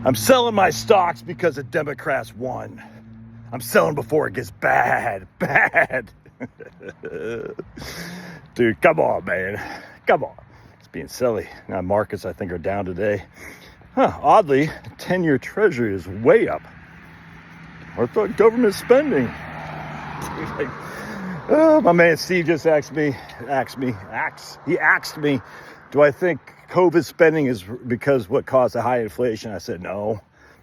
I'm selling my stocks because the Democrats won. I'm selling before it gets bad. Dude, come on, man. Come on. It's being silly. Now, markets, I think, are down today. Oddly, 10-year treasury is way up. I thought government spending. My man Steve just asked me, do I think COVID spending is because what caused the high inflation? I said, no.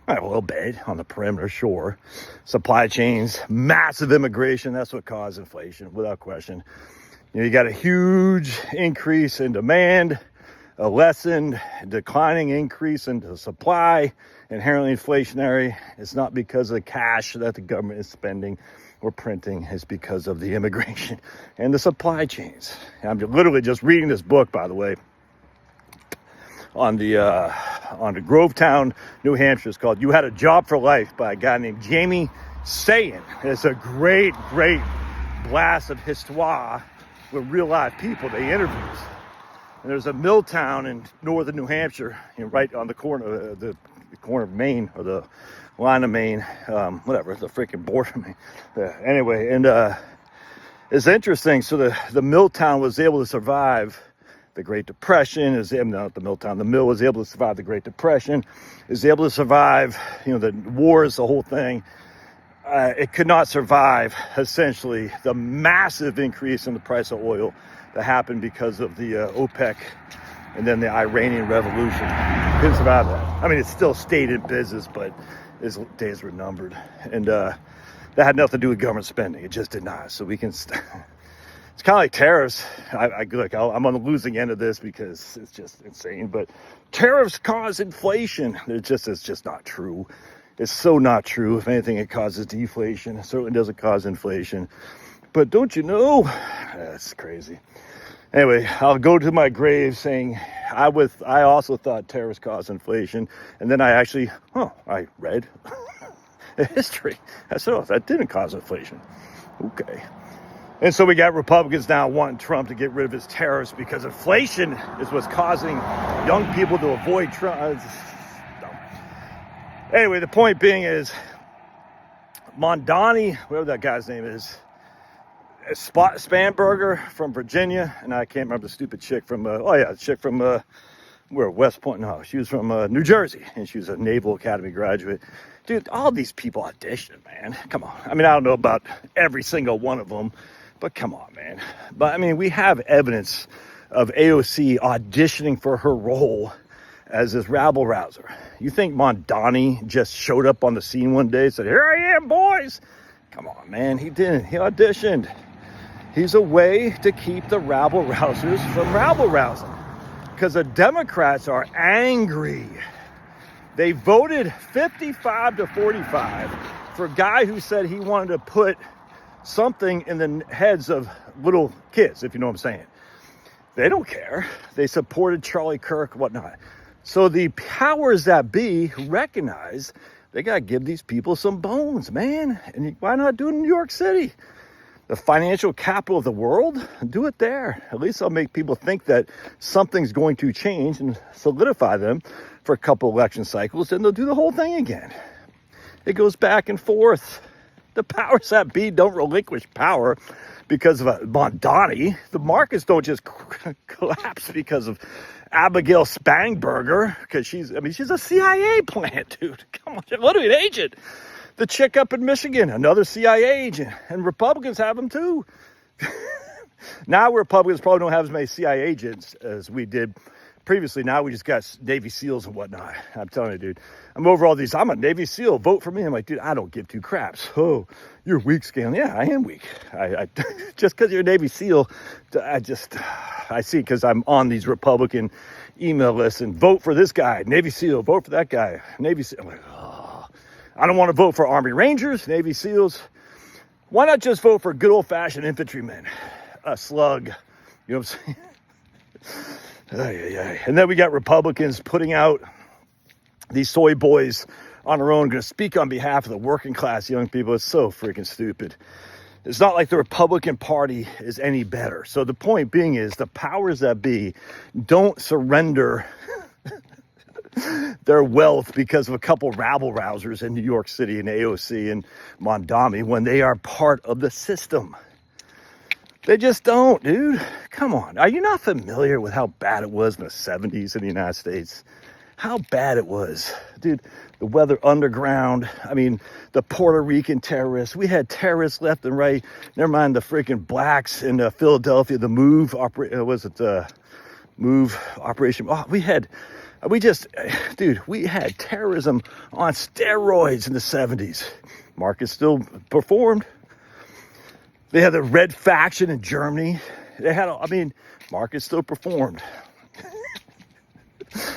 A little bit on the perimeter, sure. Supply chains, massive immigration, that's what caused inflation, without question. You got a huge increase in demand, a lessened, declining increase in the supply, inherently inflationary. It's not because of the cash that the government is spending or printing, it's because of the immigration and the supply chains. I'm literally just reading this book, by the way, on the Grovetown, New Hampshire. It's called You Had a Job for Life by a guy named Jamie Sayin. It's a great blast of histoire with real live people they interviews. And there's a mill town in northern New Hampshire, right on the corner of Maine, or the line of Maine, whatever, the freaking border of Maine. Anyway, and it's interesting. So the mill town was able to survive the Great Depression. The mill was able to survive the Great Depression, is able to survive, the wars, the whole thing. It could not survive, essentially, the massive increase in the price of oil that happened because of the OPEC and then the Iranian Revolution. Couldn't survive that. I mean, it still stayed in business, but its days were numbered. And that had nothing to do with government spending. It just did not. So we can... It's kind of like tariffs. I'm on the losing end of this because it's just insane. But tariffs cause inflation. It's just not true. It's so not true. If anything, it causes deflation. It certainly doesn't cause inflation. But don't you know? That's crazy. Anyway, I'll go to my grave saying I also thought tariffs cause inflation. And then I read history. I said, that didn't cause inflation. Okay. And so we got Republicans now wanting Trump to get rid of his tariffs because inflation is what's causing young people to avoid Trump. Anyway, the point being is Mondani, whatever that guy's name is, Spanberger from Virginia, and I can't remember the stupid chick from, West Point? No, she was from New Jersey, and she was a Naval Academy graduate. Dude, all these people audition, man. Come on. I mean, I don't know about every single one of them, but come on, man. But, I mean, we have evidence of AOC auditioning for her role as this rabble-rouser. You think Mondani just showed up on the scene one day and said, here I am, boys? Come on, man. He didn't. He auditioned. He's a way to keep the rabble-rousers from rabble-rousing. Because the Democrats are angry. They voted 55-45 for a guy who said he wanted to put something in the heads of little kids, if you know what I'm saying. They don't care. They supported Charlie Kirk, whatnot. So the powers that be recognize they got to give these people some bones, man. And why not do it in New York City? The financial capital of the world? Do it there. At least I'll make people think that something's going to change and solidify them for a couple election cycles, and they'll do the whole thing again. It goes back and forth. The powers that be don't relinquish power because of a Mondani. The markets don't just collapse because of Abigail Spanberger, because she's a CIA plant, dude. Come on, literally an agent. The chick up in Michigan, another CIA agent, and Republicans have them too. Now Republicans probably don't have as many CIA agents as we did previously. Now we just got Navy SEALs and whatnot. I'm telling you, dude, I'm over all these. I'm a Navy SEAL. Vote for me. I'm like, dude, I don't give two craps. Oh, you're weak, Scanlon. Yeah, I am weak. I just because you're a Navy SEAL, I see, because I'm on these Republican email lists and vote for this guy, Navy SEAL. Vote for that guy, Navy SEAL. I'm like, oh, I don't want to vote for Army Rangers, Navy SEALs. Why not just vote for good old-fashioned infantrymen? A slug. You know what I'm saying? And then we got Republicans putting out these soy boys on their own, going to speak on behalf of the working class young people. It's so freaking stupid. It's not like the Republican Party is any better. So the point being is the powers that be don't surrender their wealth because of a couple rabble-rousers in New York City and AOC and Mondami when they are part of the system. They just don't, dude. Come on. Are you not familiar with how bad it was in the 70s in the United States? How bad it was. Dude, the Weather Underground. I mean, the Puerto Rican terrorists. We had terrorists left and right. Never mind the freaking blacks in Philadelphia. The MOVE operation. Oh, we had terrorism on steroids in the 70s. Marcus still performed. They had the Red Faction in Germany. Marcus still performed.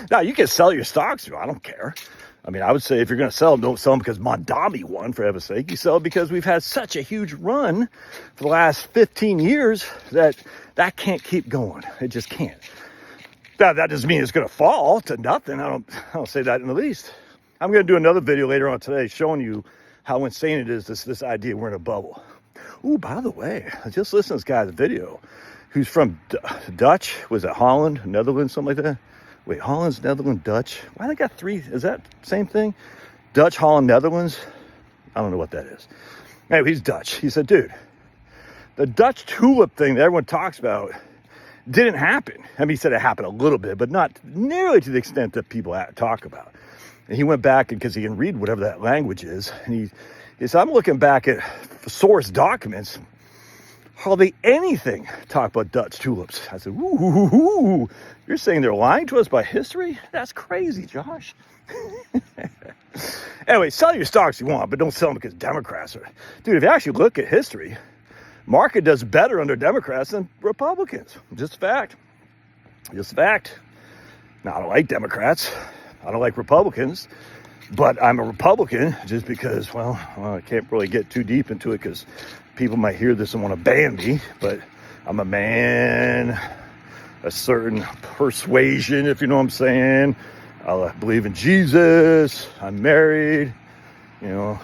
Now, you can sell your stocks. I don't care. I mean, I would say if you're going to sell them, don't sell them because Mondami won, for heaven's sake. You sell it because we've had such a huge run for the last 15 years that can't keep going. It just can't. That doesn't mean it's going to fall to nothing. I don't say that in the least. I'm going to do another video later on today showing you how insane it is, this idea we're in a bubble. Ooh, by the way, just listen to this guy's video who's from Dutch. Was it Holland, Netherlands, something like that? Wait, Holland's, Netherlands, Dutch. Why they got three? Is that same thing? Dutch, Holland, Netherlands? I don't know what that is. Anyway, he's Dutch. He said, dude, the Dutch tulip thing that everyone talks about didn't happen. I mean, he said it happened a little bit, but not nearly to the extent that people talk about. And he went back, because he can read whatever that language is, and he said, I'm looking back at source documents. Hardly anything talk about Dutch tulips. I said, ooh, you're saying they're lying to us by history? That's crazy, Josh. Anyway, sell your stocks you want, but don't sell them because Democrats are. Dude, if you actually look at history, market does better under Democrats than Republicans. Just fact. Now, I don't like Democrats. I don't like Republicans. But I'm a Republican just because, well, I can't really get too deep into it because people might hear this and want to ban me. But I'm a man, a certain persuasion, if you know what I'm saying. I believe in Jesus. I'm married. You know,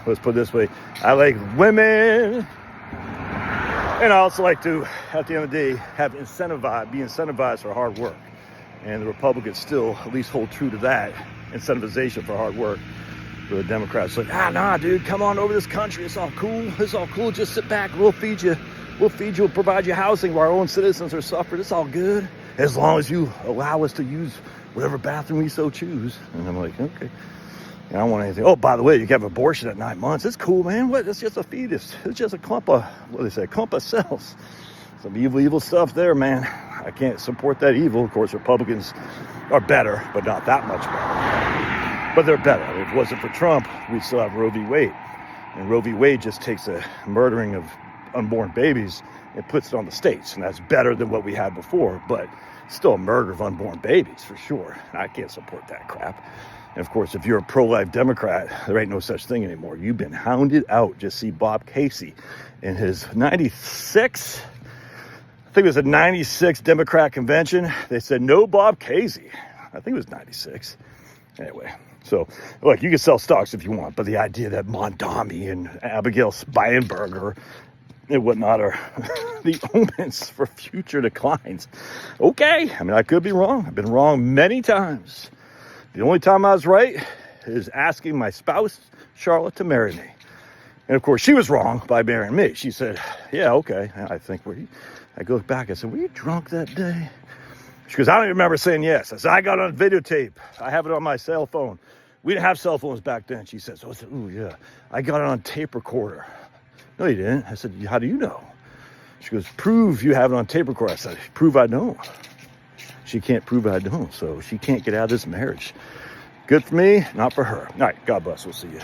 let's put it this way. I like women. And I also like to, at the end of the day, be incentivized for hard work. And the Republicans still at least hold true to that incentivization for hard work. For the Democrats, like, nah, dude, come on over this country. It's all cool. Just sit back. We'll feed you. We'll provide you housing while our own citizens are suffering. It's all good. As long as you allow us to use whatever bathroom we so choose. And I'm like, okay. I don't want anything. Oh, by the way, you can have abortion at 9 months. It's cool, man. What? It's just a fetus. It's just a clump of cells. Some evil stuff there, man. I can't support that evil. Of course, Republicans are better, but not that much better. But they're better. If it wasn't for Trump, we'd still have Roe v. Wade. And Roe v. Wade just takes a murdering of unborn babies and puts it on the states. And that's better than what we had before, but still a murder of unborn babies for sure. I can't support that crap. And of course, if you're a pro-life Democrat, there ain't no such thing anymore. You've been hounded out. Just see Bob Casey in his 96, I think it was a 96 Democrat convention. They said, no Bob Casey. I think it was 96. Anyway, so look, you can sell stocks if you want, but the idea that Mondami and Abigail Spanberger and whatnot are the omens for future declines. Okay, I mean, I could be wrong. I've been wrong many times. The only time I was right is asking my spouse, Charlotte, to marry me. And of course, she was wrong by marrying me. She said, yeah, okay. I think I go back. I said, were you drunk that day? She goes, I don't even remember saying yes. I said, I got it on videotape. I have it on my cell phone. We didn't have cell phones back then. She says, I said, ooh, yeah. I got it on tape recorder. No, you didn't. I said, how do you know? She goes, prove you have it on tape recorder. I said, prove I don't. She can't prove I don't, so she can't get out of this marriage. Good for me, not for her. All right, God bless. We'll see you.